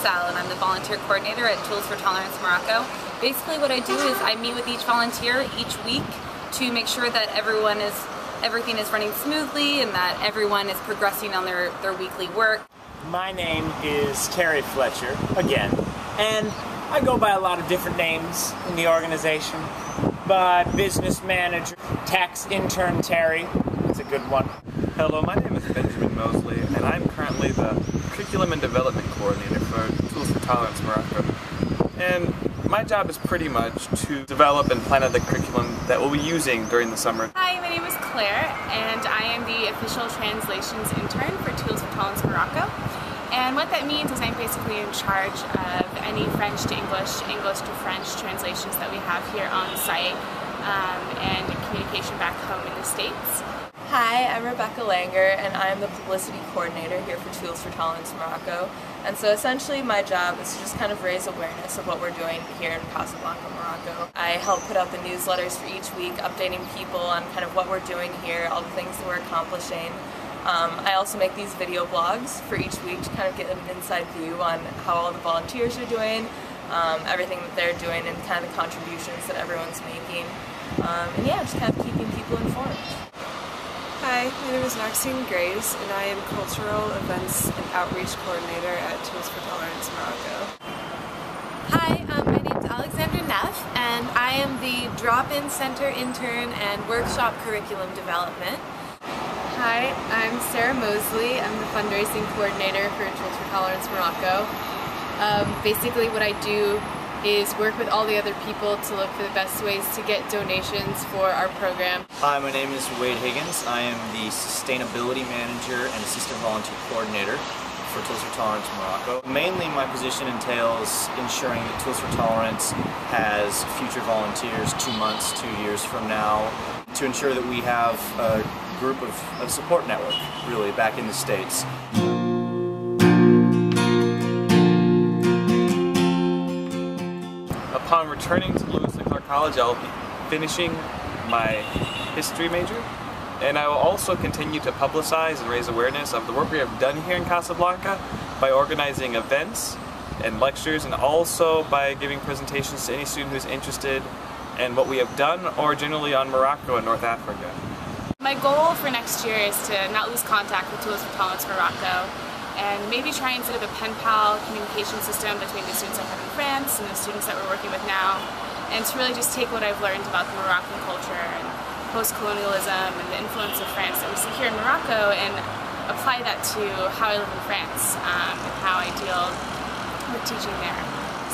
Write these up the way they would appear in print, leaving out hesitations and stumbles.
Sal, and I'm the volunteer coordinator at Tools for Tolerance Morocco. Basically what I do is I meet with each volunteer each week to make sure that everything is running smoothly and that everyone is progressing on their weekly work. My name is Terry Fletcher, again, and I go by a lot of different names in the organization, but business manager, tax intern Terry, that's a good one. Hello, my name is Benjamin Mosley, and I'm currently the Curriculum and Development Coordinator for Tools for Tolerance Morocco. And my job is pretty much to develop and plan out the curriculum that we'll be using during the summer. Hi, my name is Claire, and I am the official translations intern for Tools for Tolerance Morocco. And what that means is I'm basically in charge of any French to English, English to French translations that we have here on site and communication back home in the States. Hi, I'm Rebecca Langer, and I'm the publicity coordinator here for Tools for Tolerance Morocco. And so essentially my job is to just kind of raise awareness of what we're doing here in Casablanca, Morocco. I help put out the newsletters for each week, updating people on kind of what we're doing here, all the things that we're accomplishing. I also make these video blogs for each week to kind of get an inside view on how all the volunteers are doing, everything that they're doing, and kind of the contributions that everyone's making. And yeah, just kind of keeping people informed. Hi, my name is Maxine Graves, and I am Cultural Events and Outreach Coordinator at Tools for Tolerance Morocco. Hi, my name is Alexandra Neff, and I am the Drop-In Center Intern and Workshop Curriculum Development. Hi, I'm Sarah Mosley. I'm the Fundraising Coordinator for Tools for Tolerance Morocco. Basically what I do is work with all the other people to look for the best ways to get donations for our program. Hi, my name is Wade Higgins. I am the Sustainability Manager and Assistant Volunteer Coordinator for Tools for Tolerance Morocco. Mainly my position entails ensuring that Tools for Tolerance has future volunteers 2 months, 2 years from now, to ensure that we have a group of support network, really, back in the States. Upon returning to Lewis and Clark College, I'll be finishing my history major, and I will also continue to publicize and raise awareness of the work we have done here in Casablanca by organizing events and lectures, and also by giving presentations to any student who's interested in what we have done or generally on Morocco and North Africa. My goal for next year is to not lose contact with Tools for Tolerance Morocco, and maybe try and set up a pen pal communication system between the students I have in France and the students that we're working with now, and to really just take what I've learned about the Moroccan culture and post-colonialism and the influence of France that we see here in Morocco and apply that to how I live in France and how I deal with teaching there.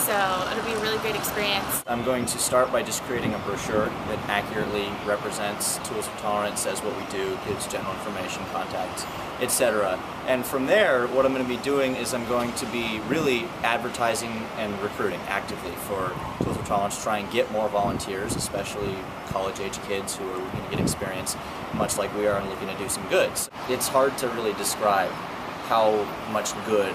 So it'll be a really great experience. I'm going to start by just creating a brochure that accurately represents Tools for Tolerance, says what we do, gives general information, contacts, etc. And from there, what I'm going to be doing is I'm going to be really advertising and recruiting actively for Tools for Tolerance to try and get more volunteers, especially college-age kids who are looking to get experience, much like we are, and looking to do some good. It's hard to really describe how much good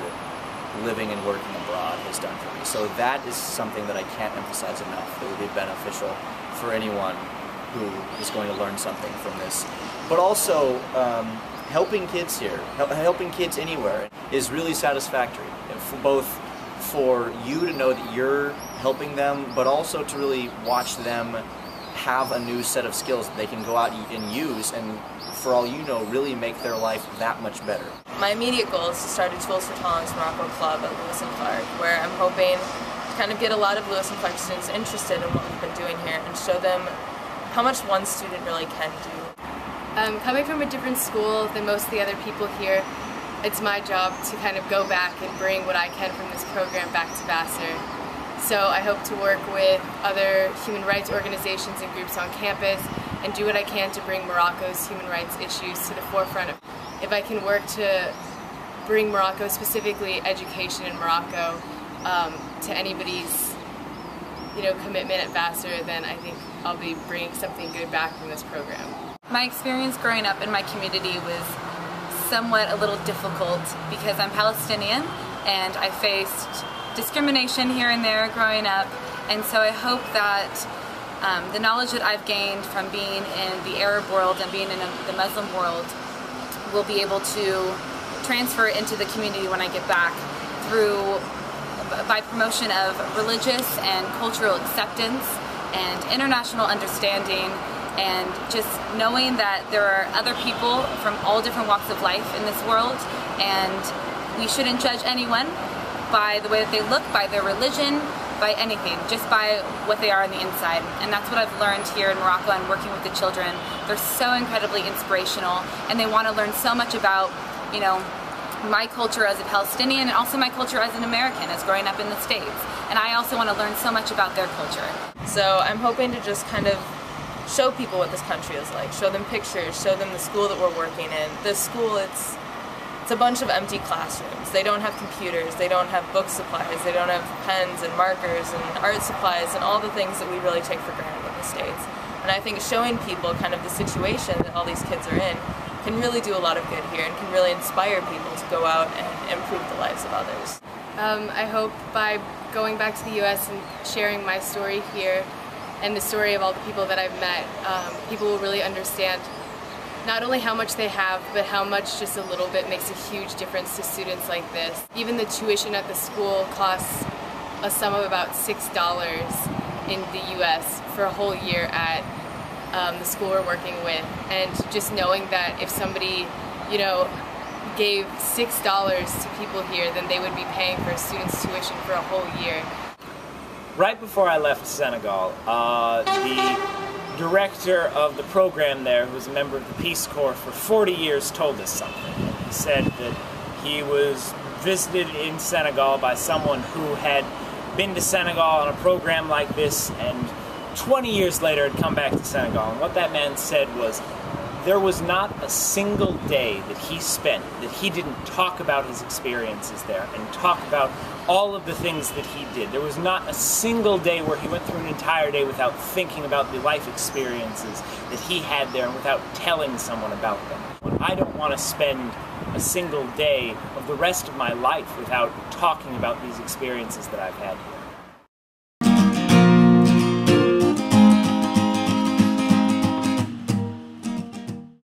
living and working abroad has done for me. So that is something that I can't emphasize enough. It would be beneficial for anyone who is going to learn something from this. But also, helping kids here, helping kids anywhere, is really satisfactory. Both for you to know that you're helping them, but also to really watch them have a new set of skills that they can go out and use, and for all you know, really make their life that much better. My immediate goal is to start a Tools for Tolerance Morocco club at Lewis and Clark, where I'm hoping to kind of get a lot of Lewis and Clark students interested in what we've been doing here and show them how much one student really can do. Coming from a different school than most of the other people here, it's my job to kind of go back and bring what I can from this program back to Vassar. So I hope to work with other human rights organizations and groups on campus and do what I can to bring Morocco's human rights issues to the forefront. If I can work to bring Morocco, specifically education in Morocco, to anybody's commitment at Vassar, then I think I'll be bringing something good back from this program. My experience growing up in my community was somewhat a little difficult because I'm Palestinian and I faced discrimination here and there growing up, and so I hope that the knowledge that I've gained from being in the Arab world and being in the Muslim world will be able to transfer into the community when I get back through by promotion of religious and cultural acceptance and international understanding, and just knowing that there are other people from all different walks of life in this world, and we shouldn't judge anyone by the way that they look, by their religion, by anything, just by what they are on the inside. And that's what I've learned here in Morocco and working with the children. They're so incredibly inspirational, and they want to learn so much about, you know, my culture as a Palestinian and also my culture as an American, as growing up in the States. And I also want to learn so much about their culture. So I'm hoping to just kind of show people what this country is like, show them pictures, show them the school that we're working in. This school, it's a bunch of empty classrooms. They don't have computers, they don't have book supplies, they don't have pens and markers and art supplies and all the things that we really take for granted in the States. And I think showing people kind of the situation that all these kids are in can really do a lot of good here and can really inspire people to go out and improve the lives of others. I hope by going back to the U.S. and sharing my story here and the story of all the people that I've met, people will really understand not only how much they have, but how much just a little bit makes a huge difference to students like this. Even the tuition at the school costs a sum of about $6 in the U.S. for a whole year at the school we're working with. And just knowing that if somebody, you know, gave $6 to people here, then they would be paying for a student's tuition for a whole year. Right before I left Senegal, the director of the program there, who was a member of the Peace Corps for 40 years, told us something. He said that he was visited in Senegal by someone who had been to Senegal on a program like this, and 20 years later had come back to Senegal. And what that man said was, there was not a single day that he spent that he didn't talk about his experiences there and talk about all of the things that he did. There was not a single day where he went through an entire day without thinking about the life experiences that he had there and without telling someone about them. I don't want to spend a single day of the rest of my life without talking about these experiences that I've had here.